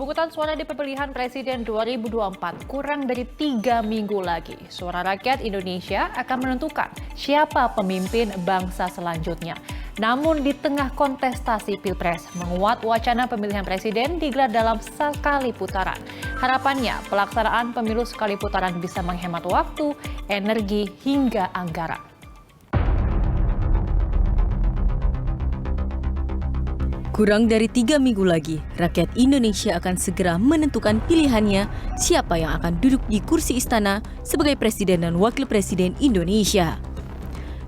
Pemungutan suara di pemilihan presiden 2024 kurang dari 3 minggu lagi. Suara rakyat Indonesia akan menentukan siapa pemimpin bangsa selanjutnya. Namun di tengah kontestasi Pilpres, menguat wacana pemilihan presiden digelar dalam sekali putaran. Harapannya pelaksanaan pemilu sekali putaran bisa menghemat waktu, energi, hingga anggaran. Kurang dari 3 minggu lagi, rakyat Indonesia akan segera menentukan pilihannya siapa yang akan duduk di kursi istana sebagai presiden dan wakil presiden Indonesia.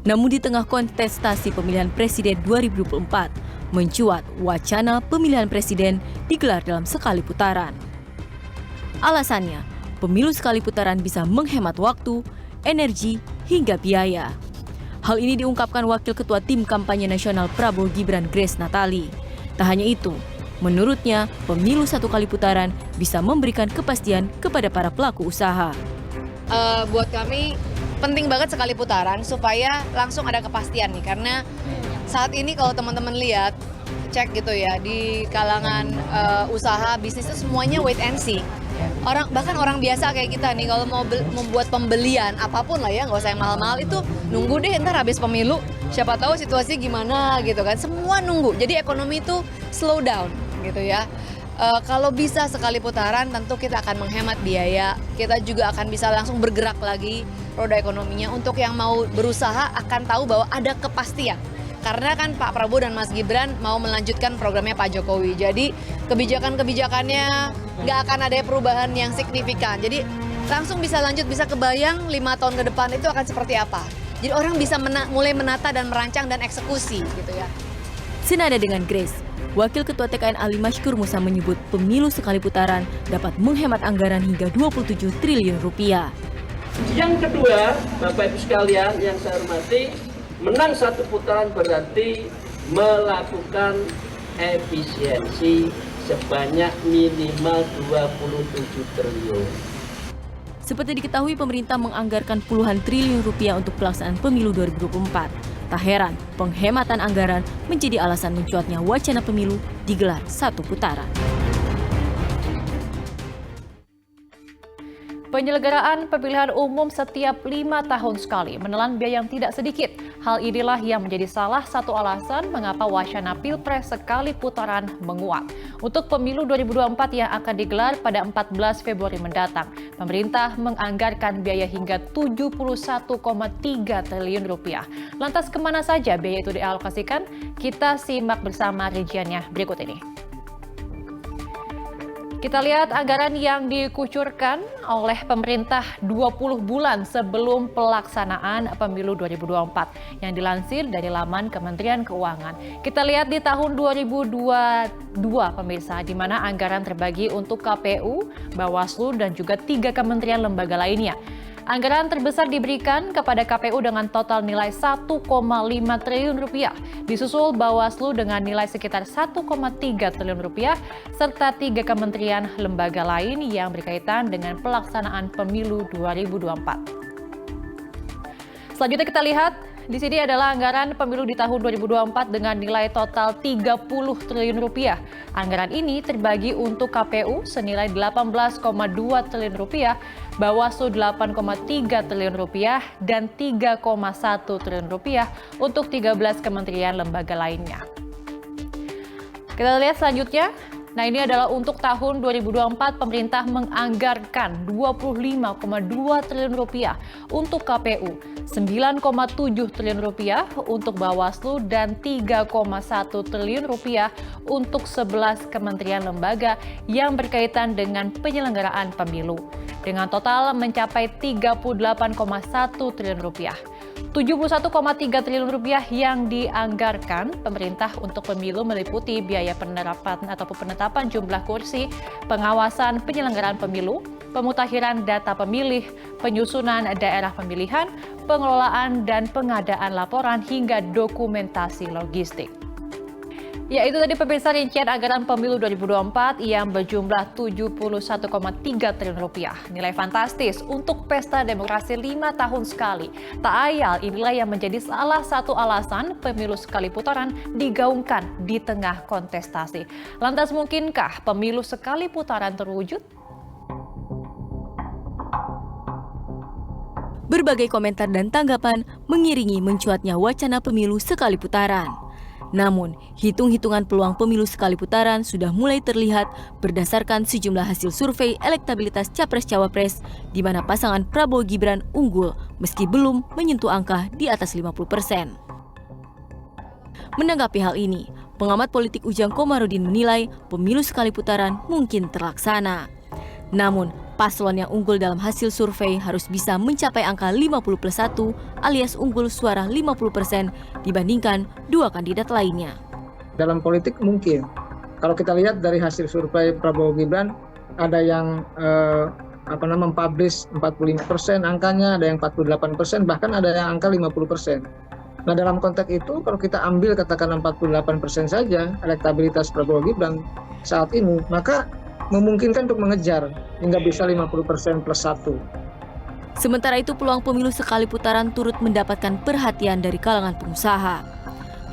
Namun di tengah kontestasi pemilihan presiden 2024, mencuat wacana pemilihan presiden digelar dalam sekali putaran. Alasannya, pemilu sekali putaran bisa menghemat waktu, energi, hingga biaya. Hal ini diungkapkan Wakil Ketua Tim Kampanye Nasional Prabowo Gibran Grace Natali. Tak hanya itu, menurutnya pemilu satu kali putaran bisa memberikan kepastian kepada para pelaku usaha. Buat kami penting banget sekali putaran supaya langsung ada kepastian nih, karena saat ini kalau teman-teman lihat, cek gitu ya, di kalangan usaha bisnis itu semuanya wait and see. Bahkan orang biasa kayak kita nih, kalau mau membuat pembelian apapun lah ya, nggak usah yang mahal-mahal, itu nunggu deh ntar habis pemilu, siapa tahu situasi gimana gitu kan, semua nunggu. Jadi ekonomi itu slow down gitu ya. Kalau bisa sekali putaran tentu kita akan menghemat biaya, kita juga akan bisa langsung bergerak lagi roda ekonominya. Untuk yang mau berusaha akan tahu bahwa ada kepastian. Karena kan Pak Prabowo dan Mas Gibran mau melanjutkan programnya Pak Jokowi. Jadi kebijakan-kebijakannya nggak akan ada perubahan yang signifikan. Jadi langsung bisa lanjut, bisa kebayang 5 tahun ke depan itu akan seperti apa. Jadi orang bisa mulai menata dan merancang dan eksekusi gitu ya. Senada dengan Grace, Wakil Ketua TKN Ali Mashkur Musa menyebut pemilu sekali putaran dapat menghemat anggaran hingga 27 triliun rupiah. Yang kedua, Bapak Ibu sekalian yang saya hormati, menang satu putaran berarti melakukan efisiensi sebanyak minimal 27 triliun. Seperti diketahui, pemerintah menganggarkan puluhan triliun rupiah untuk pelaksanaan pemilu 2024. Tak heran, penghematan anggaran menjadi alasan mencuatnya wacana pemilu digelar satu putaran. Penyelenggaraan pemilihan umum setiap 5 tahun sekali menelan biaya yang tidak sedikit. Hal inilah yang menjadi salah satu alasan mengapa wacana Pilpres sekali putaran menguat. Untuk pemilu 2024 yang akan digelar pada 14 Februari mendatang, pemerintah menganggarkan biaya hingga 71,3 triliun rupiah. Lantas kemana saja biaya itu dialokasikan? Kita simak bersama rinciannya berikut ini. Kita lihat anggaran yang dikucurkan oleh pemerintah 20 bulan sebelum pelaksanaan pemilu 2024 yang dilansir dari laman Kementerian Keuangan. Kita lihat di tahun 2022 pemirsa, di mana anggaran terbagi untuk KPU, Bawaslu, dan juga 3 kementerian lembaga lainnya. Anggaran terbesar diberikan kepada KPU dengan total nilai 1,5 triliun rupiah, disusul Bawaslu dengan nilai sekitar 1,3 triliun rupiah, serta 3 kementerian lembaga lain yang berkaitan dengan pelaksanaan pemilu 2024. Selanjutnya kita lihat, di sini adalah anggaran pemilu di tahun 2024 dengan nilai total 30 triliun rupiah. Anggaran ini terbagi untuk KPU senilai 18,2 triliun rupiah, Bawaslu 8,3 triliun rupiah, dan 3,1 triliun rupiah untuk 13 kementerian lembaga lainnya. Kita lihat selanjutnya. Nah, ini adalah untuk tahun 2024 pemerintah menganggarkan 25,2 triliun rupiah untuk KPU, 9,7 triliun rupiah untuk Bawaslu, dan 3,1 triliun rupiah untuk 11 kementerian lembaga yang berkaitan dengan penyelenggaraan pemilu. Dengan total mencapai 38,1 triliun rupiah. 71,3 triliun rupiah yang dianggarkan pemerintah untuk pemilu meliputi biaya penerapan ataupun penetapan jumlah kursi, pengawasan penyelenggaraan pemilu, pemutakhiran data pemilih, penyusunan daerah pemilihan, pengelolaan dan pengadaan laporan hingga dokumentasi logistik. Ya, itu tadi pemirsa rincian anggaran pemilu 2024 yang berjumlah 71,3 triliun rupiah. Nilai fantastis untuk pesta demokrasi 5 tahun sekali. Tak ayal inilah yang menjadi salah satu alasan pemilu sekali putaran digaungkan di tengah kontestasi. Lantas mungkinkah pemilu sekali putaran terwujud? Berbagai komentar dan tanggapan mengiringi mencuatnya wacana pemilu sekali putaran. Namun, hitung-hitungan peluang pemilu sekali putaran sudah mulai terlihat berdasarkan sejumlah hasil survei elektabilitas Capres-Cawapres di mana pasangan Prabowo Gibran unggul meski belum menyentuh angka di atas 50%. Menanggapi hal ini, pengamat politik Ujang Komarudin menilai pemilu sekali putaran mungkin terlaksana. Namun, paslon yang unggul dalam hasil survei harus bisa mencapai angka 50+1 alias unggul suara 50% dibandingkan dua kandidat lainnya. Dalam politik mungkin. Kalau kita lihat dari hasil survei Prabowo Gibran, ada yang mempublish 45% angkanya, ada yang 48%, bahkan ada yang angka 50%. Nah, dalam konteks itu kalau kita ambil katakan 48% saja elektabilitas Prabowo Gibran saat ini, maka memungkinkan untuk mengejar hingga bisa 50% plus 1. Sementara itu peluang pemilu sekali putaran turut mendapatkan perhatian dari kalangan pengusaha.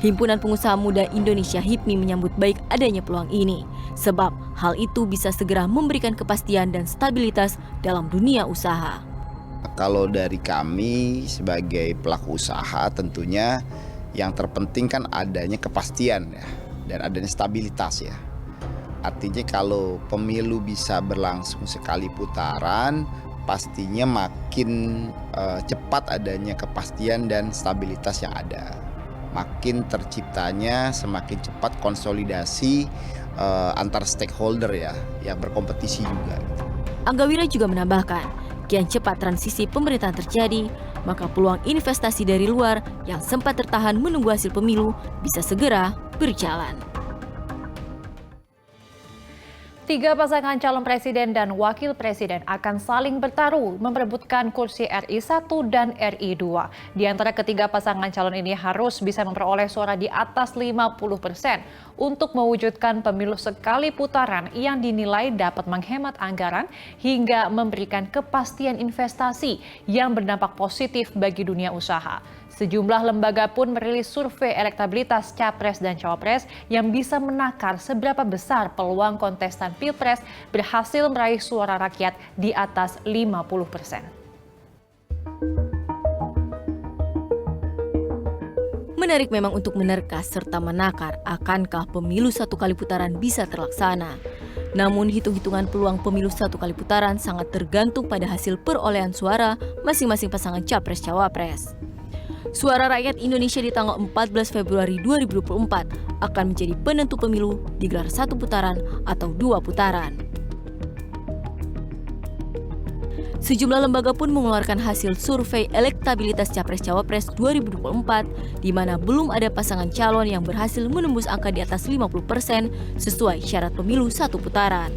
Himpunan Pengusaha Muda Indonesia HIPMI menyambut baik adanya peluang ini, sebab hal itu bisa segera memberikan kepastian dan stabilitas dalam dunia usaha. Kalau dari kami sebagai pelaku usaha tentunya yang terpenting kan adanya kepastian ya, dan adanya stabilitas ya. Artinya kalau pemilu bisa berlangsung sekali putaran, pastinya makin cepat adanya kepastian dan stabilitas yang ada. Makin terciptanya semakin cepat konsolidasi antar stakeholder ya, yang berkompetisi juga. Anggawira juga menambahkan, kian cepat transisi pemerintahan terjadi, maka peluang investasi dari luar yang sempat tertahan menunggu hasil pemilu bisa segera berjalan. 3 pasangan calon presiden dan wakil presiden akan saling bertaruh memperebutkan kursi RI 1 dan RI 2. Di antara ketiga pasangan calon ini harus bisa memperoleh suara di atas 50% untuk mewujudkan pemilu sekali putaran yang dinilai dapat menghemat anggaran hingga memberikan kepastian investasi yang berdampak positif bagi dunia usaha. Sejumlah lembaga pun merilis survei elektabilitas Capres dan Cawapres yang bisa menakar seberapa besar peluang kontestan Pilpres berhasil meraih suara rakyat di atas 50%. Menarik memang untuk menerka serta menakar akankah pemilu satu kali putaran bisa terlaksana. Namun hitung-hitungan peluang pemilu satu kali putaran sangat tergantung pada hasil perolehan suara masing-masing pasangan Capres-Cawapres. Suara rakyat Indonesia di tanggal 14 Februari 2024 akan menjadi penentu pemilu digelar satu putaran atau dua putaran. Sejumlah lembaga pun mengeluarkan hasil survei elektabilitas Capres-Cawapres 2024 di mana belum ada pasangan calon yang berhasil menembus angka di atas 50% sesuai syarat pemilu satu putaran.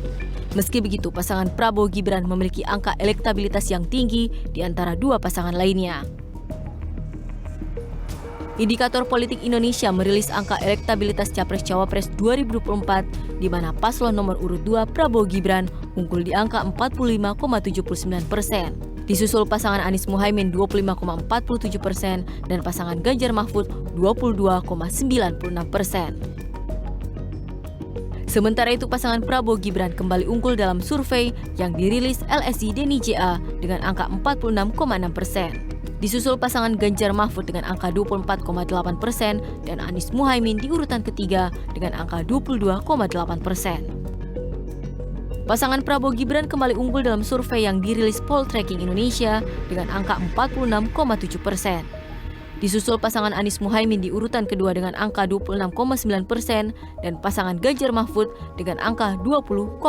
Meski begitu, pasangan Prabowo Gibran memiliki angka elektabilitas yang tinggi di antara dua pasangan lainnya. Indikator Politik Indonesia merilis angka elektabilitas Capres-Cawapres 2024 di mana paslon nomor urut 2 Prabowo Gibran unggul di angka 45,79%. Disusul pasangan Anies Muhaimin 25,47% dan pasangan Ganjar Mahfud 22,96%. Sementara itu pasangan Prabowo Gibran kembali unggul dalam survei yang dirilis LSI Deni JA dengan angka 46,6%. Disusul pasangan Ganjar Mahfud dengan angka 24,8% dan Anies Muhaimin di urutan ketiga dengan angka 22,8%. Pasangan Prabowo Gibran kembali unggul dalam survei yang dirilis Poltreking Indonesia dengan angka 46,7%. Disusul pasangan Anies Muhaimin di urutan kedua dengan angka 26,9% dan pasangan Ganjar Mahfud dengan angka 20,6%.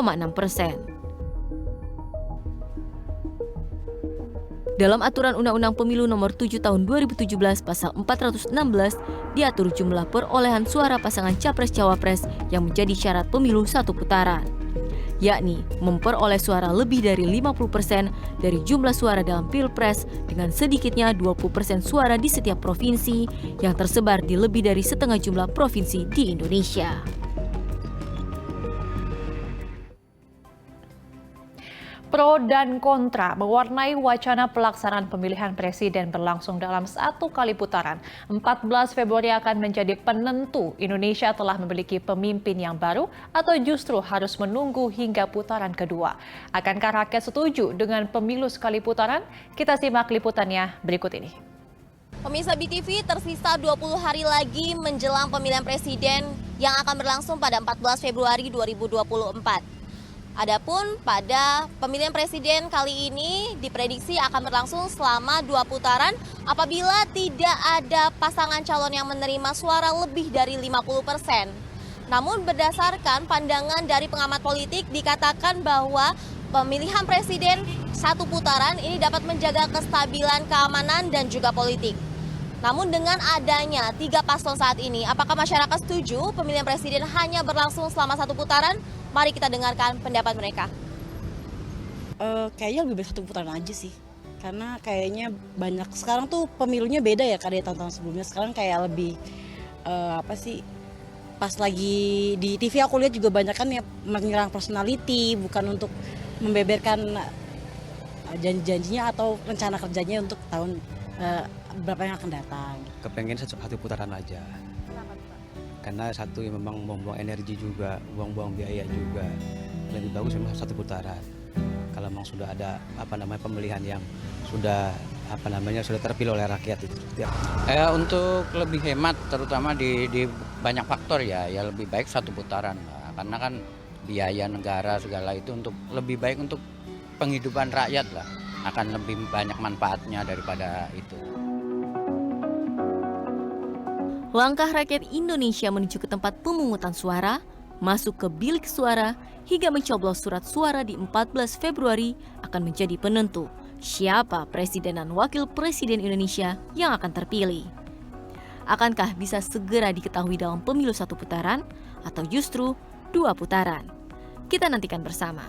Dalam Aturan Undang-Undang Pemilu Nomor 7 Tahun 2017 Pasal 416 diatur jumlah perolehan suara pasangan Capres-Cawapres yang menjadi syarat pemilu satu putaran. yakni memperoleh suara lebih dari 50% dari jumlah suara dalam Pilpres dengan sedikitnya 20% suara di setiap provinsi yang tersebar di lebih dari setengah jumlah provinsi di Indonesia. Pro dan kontra mewarnai wacana pelaksanaan pemilihan presiden berlangsung dalam 1 kali putaran. 14 Februari akan menjadi penentu Indonesia telah memiliki pemimpin yang baru atau justru harus menunggu hingga putaran kedua. Akankah rakyat setuju dengan pemilu sekali putaran? Kita simak liputannya berikut ini. Pemirsa BTV, tersisa 20 hari lagi menjelang pemilihan presiden yang akan berlangsung pada 14 Februari 2024. Adapun pada pemilihan presiden kali ini diprediksi akan berlangsung selama 2 putaran apabila tidak ada pasangan calon yang menerima suara lebih dari 50%. Namun berdasarkan pandangan dari pengamat politik dikatakan bahwa pemilihan presiden 1 putaran ini dapat menjaga kestabilan keamanan dan juga politik. Namun dengan adanya 3 paslon saat ini, apakah masyarakat setuju pemilihan presiden hanya berlangsung selama 1 putaran? Mari kita dengarkan pendapat mereka. Kayaknya lebih baik 1 putaran aja sih. Karena kayaknya banyak, sekarang tuh pemilunya beda ya dari tahun-tahun sebelumnya. Sekarang kayak lebih, pas lagi di TV aku lihat juga banyak kan yang menyerang personality, bukan untuk membeberkan janji-janjinya atau rencana kerjanya untuk tahun berapa yang akan datang. Kepengen 1 putaran aja. Karena satu yang memang buang-buang energi juga, buang-buang biaya juga. Lebih bagus memang 1 putaran. Kalau memang sudah ada pemilihan yang sudah sudah terpilih oleh rakyat itu. Ya. Untuk lebih hemat terutama di banyak faktor ya lebih baik 1 putaran lah. Karena kan biaya negara segala itu untuk lebih baik untuk penghidupan rakyat lah. Akan lebih banyak manfaatnya daripada itu. Langkah rakyat Indonesia menuju ke tempat pemungutan suara, masuk ke bilik suara, hingga mencoblos surat suara di 14 Februari akan menjadi penentu siapa presiden dan wakil presiden Indonesia yang akan terpilih. Akankah bisa segera diketahui dalam pemilu 1 putaran atau justru 2 putaran? Kita nantikan bersama.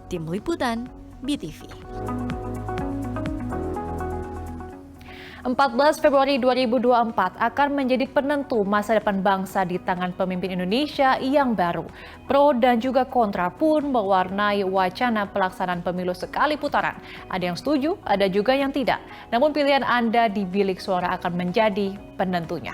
Tim Liputan BTV. 14 Februari 2024 akan menjadi penentu masa depan bangsa di tangan pemimpin Indonesia yang baru. Pro dan juga kontra pun mewarnai wacana pelaksanaan pemilu sekali putaran. Ada yang setuju, ada juga yang tidak. Namun pilihan Anda di bilik suara akan menjadi penentunya.